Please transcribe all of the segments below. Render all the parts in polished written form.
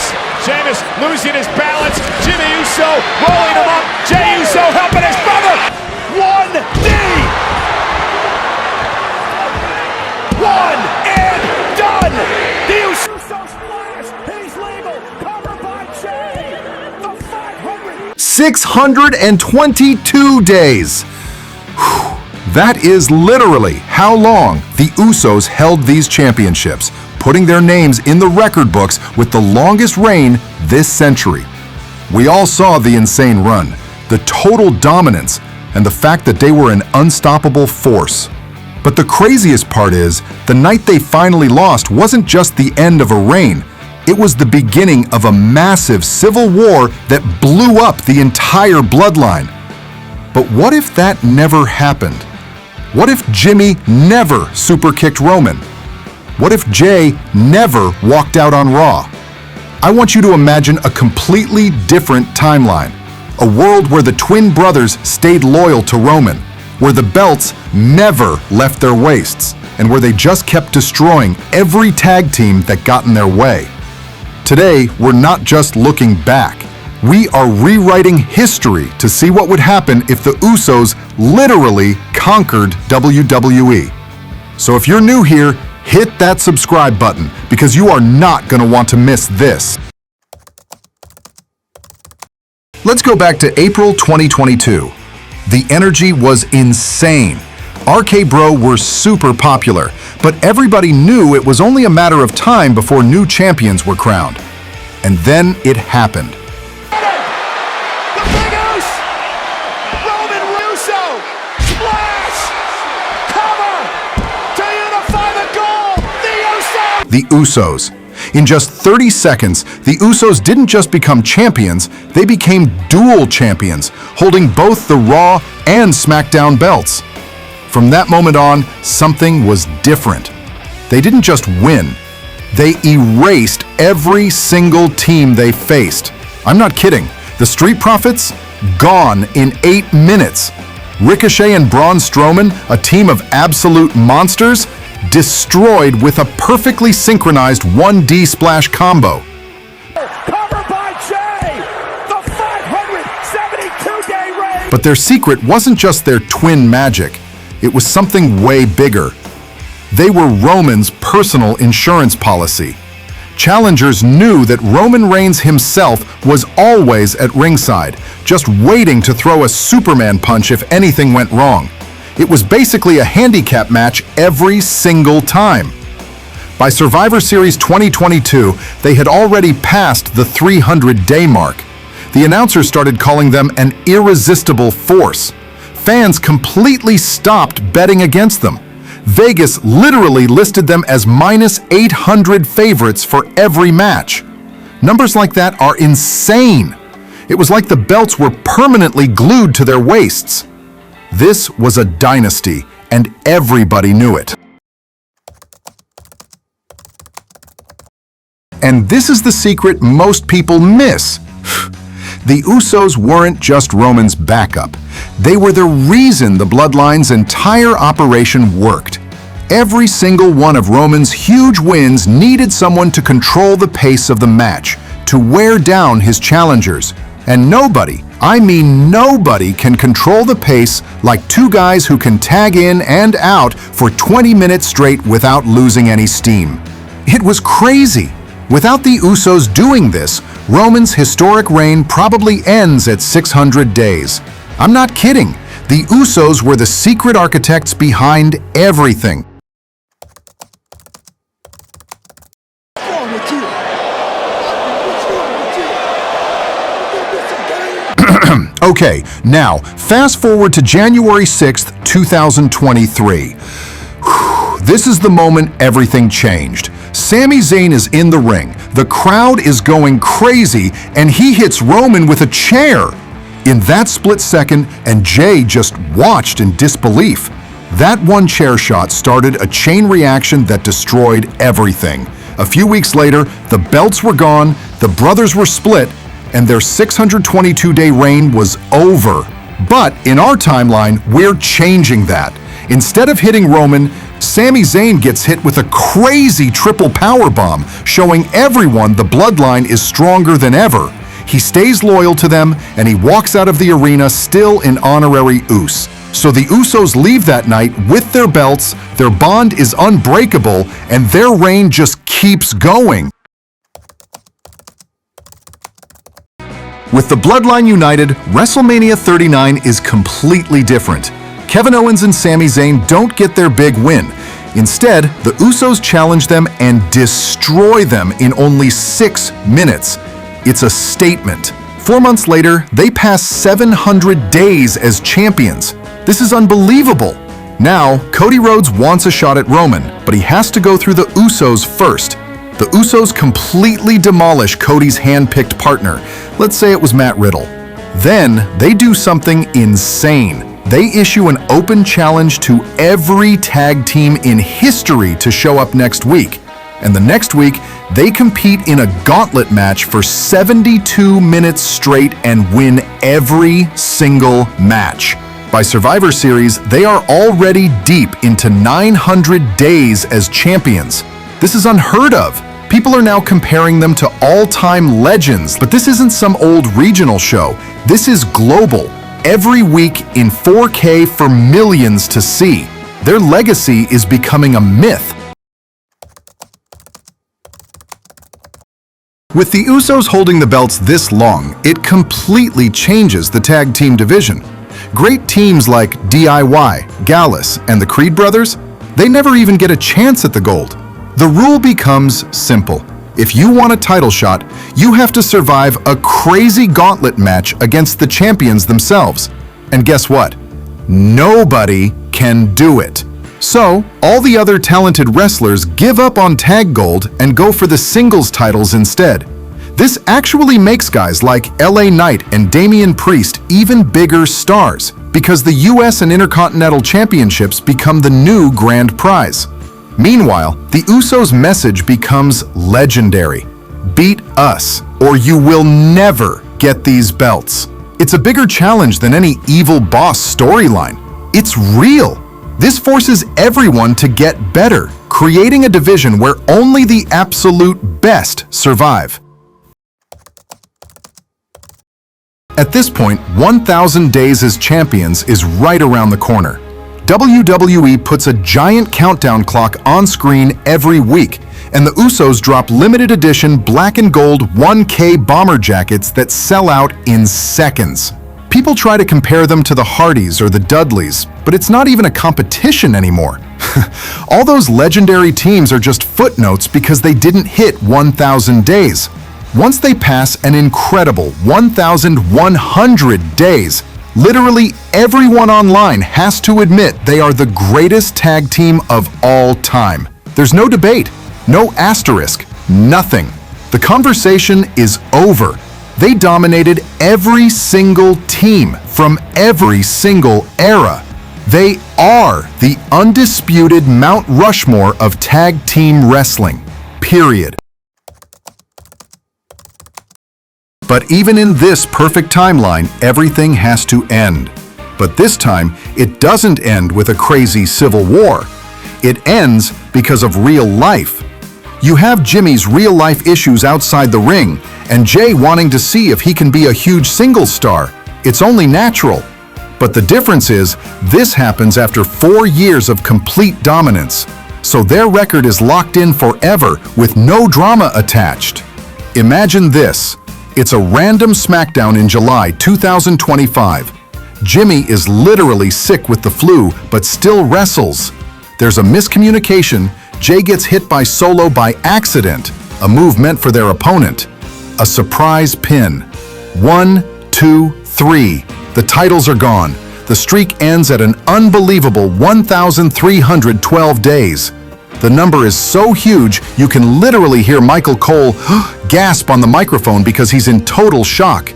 this. Sheamus losing his balance. Jimmy Uso rolling him up. Jey Uso helping his brother. One knee. One and done. The Uso splash. He's legal. Cover by Jey. The 622 days. Whew. That is literally how long the Usos held these championships, putting their names in the record books with the longest reign this century. We all saw the insane run, the total dominance, and the fact that they were an unstoppable force. But the craziest part is, the night they finally lost wasn't just the end of a reign. It was the beginning of a massive civil war that blew up the entire bloodline. But what if that never happened? What if Jimmy never superkicked Roman? What if Jey never walked out on Raw? I want you to imagine a completely different timeline. A world where the twin brothers stayed loyal to Roman, where the belts never left their waists, and where they just kept destroying every tag team that got in their way. Today, we're not just looking back. We are rewriting history to see what would happen if the Usos literally conquered WWE. So if you're new here, hit that subscribe button because you are not going to want to miss this. Let's go back to April 2022. The energy was insane. RK Bro were super popular, but everybody knew it was only a matter of time before new champions were crowned. And then it happened. The Usos. In just 30 seconds, the Usos didn't just become champions, they became dual champions, holding both the Raw and SmackDown belts. From that moment on, something was different. They didn't just win, they erased every single team they faced. I'm not kidding. The Street Profits? Gone in 8 minutes. Ricochet and Braun Strowman, a team of absolute monsters? Destroyed with a perfectly synchronized 1D splash combo. Cover by Jey, the 572-day reign. But their secret wasn't just their twin magic. It was something way bigger. They were Roman's personal insurance policy. Challengers knew that Roman Reigns himself was always at ringside, just waiting to throw a Superman punch if anything went wrong. It was basically a handicap match every single time. By Survivor Series 2022, they had already passed the 300-day mark. The announcers started calling them an irresistible force. Fans completely stopped betting against them. Vegas literally listed them as -800 favorites for every match. Numbers like that are insane. It was like the belts were permanently glued to their waists. This was a dynasty, and everybody knew it. And this is the secret most people miss. The Usos weren't just Roman's backup. They were the reason the Bloodline's entire operation worked. Every single one of Roman's huge wins needed someone to control the pace of the match, to wear down his challengers. And nobody, I mean nobody, can control the pace like two guys who can tag in and out for 20 minutes straight without losing any steam. It was crazy. Without the Usos doing this, Roman's historic reign probably ends at 600 days. I'm not kidding. The Usos were the secret architects behind everything. Okay, now, fast forward to January 6th, 2023. This is the moment everything changed. Sami Zayn is in the ring, the crowd is going crazy, and he hits Roman with a chair. In that split second, and Jey just watched in disbelief. That one chair shot started a chain reaction that destroyed everything. A few weeks later, the belts were gone, the brothers were split, and their 622-day reign was over. But in our timeline, we're changing that. Instead of hitting Roman, Sami Zayn gets hit with a crazy triple powerbomb, showing everyone the Bloodline is stronger than ever. He stays loyal to them, and he walks out of the arena still an honorary Us. So the Usos leave that night with their belts, their bond is unbreakable, and their reign just keeps going. With the Bloodline united, WrestleMania 39 is completely different. Kevin Owens and Sami Zayn don't get their big win. Instead, the Usos challenge them and destroy them in only 6 minutes. It's a statement. 4 months later, they pass 700 days as champions. This is unbelievable. Now, Cody Rhodes wants a shot at Roman, but he has to go through the Usos first. The Usos completely demolish Cody's hand-picked partner. Let's say it was Matt Riddle. Then, they do something insane. They issue an open challenge to every tag team in history to show up next week. And the next week, they compete in a gauntlet match for 72 minutes straight and win every single match. By Survivor Series, they are already deep into 900 days as champions. This is unheard of. People are now comparing them to all-time legends, but this isn't some old regional show. This is global, every week in 4K for millions to see. Their legacy is becoming a myth. With the Usos holding the belts this long, it completely changes the tag team division. Great teams like DIY, Gallus, and the Creed brothers, they never even get a chance at the gold. The rule becomes simple. If you want a title shot, you have to survive a crazy gauntlet match against the champions themselves. And guess what? Nobody can do it. So, all the other talented wrestlers give up on tag gold and go for the singles titles instead. This actually makes guys like LA Knight and Damian Priest even bigger stars, because the US and Intercontinental Championships become the new grand prize. Meanwhile, the Usos' message becomes legendary. Beat us, or you will never get these belts. It's a bigger challenge than any evil boss storyline. It's real. This forces everyone to get better, creating a division where only the absolute best survive. At this point, 1,000 days as champions is right around the corner. WWE puts a giant countdown clock on screen every week, and the Usos drop limited edition black and gold 1K bomber jackets that sell out in seconds. People try to compare them to the Hardys or the Dudleys, but it's not even a competition anymore. All those legendary teams are just footnotes because they didn't hit 1,000 days. Once they pass an incredible 1,100 days, literally everyone online has to admit they are the greatest tag team of all time. There's no debate, no asterisk, nothing. The conversation is over. They dominated every single team from every single era. They are the undisputed Mount Rushmore of tag team wrestling, period. But even in this perfect timeline, everything has to end. But this time, it doesn't end with a crazy civil war. It ends because of real life. You have Jimmy's real-life issues outside the ring, and Jay wanting to see if he can be a huge singles star. It's only natural. But the difference is, this happens after 4 years of complete dominance. So their record is locked in forever with no drama attached. Imagine this. It's a random SmackDown in July 2025. Jimmy is literally sick with the flu, but still wrestles. There's a miscommunication. Jay gets hit by Solo by accident, a move meant for their opponent. A surprise pin. 1, 2, 3. The titles are gone. The streak ends at an unbelievable 1,312 days. The number is so huge, you can literally hear Michael Cole gasp on the microphone because he's in total shock.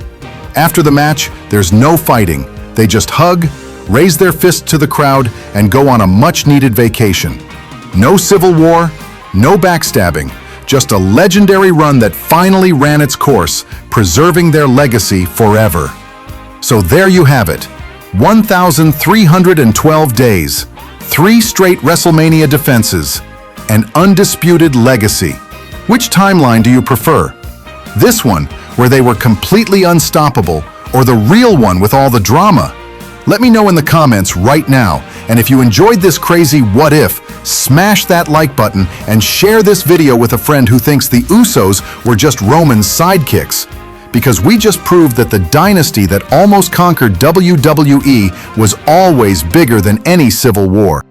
After the match, there's no fighting. They just hug, raise their fists to the crowd, and go on a much-needed vacation. No civil war, no backstabbing, just a legendary run that finally ran its course, preserving their legacy forever. So there you have it, 1,312 days, 3 straight WrestleMania defenses, an undisputed legacy. Which timeline do you prefer? This one, where they were completely unstoppable, or the real one with all the drama? Let me know in the comments right now, and if you enjoyed this crazy what if, smash that like button and share this video with a friend who thinks the Usos were just Roman's sidekicks. Because we just proved that the dynasty that almost conquered WWE was always bigger than any civil war.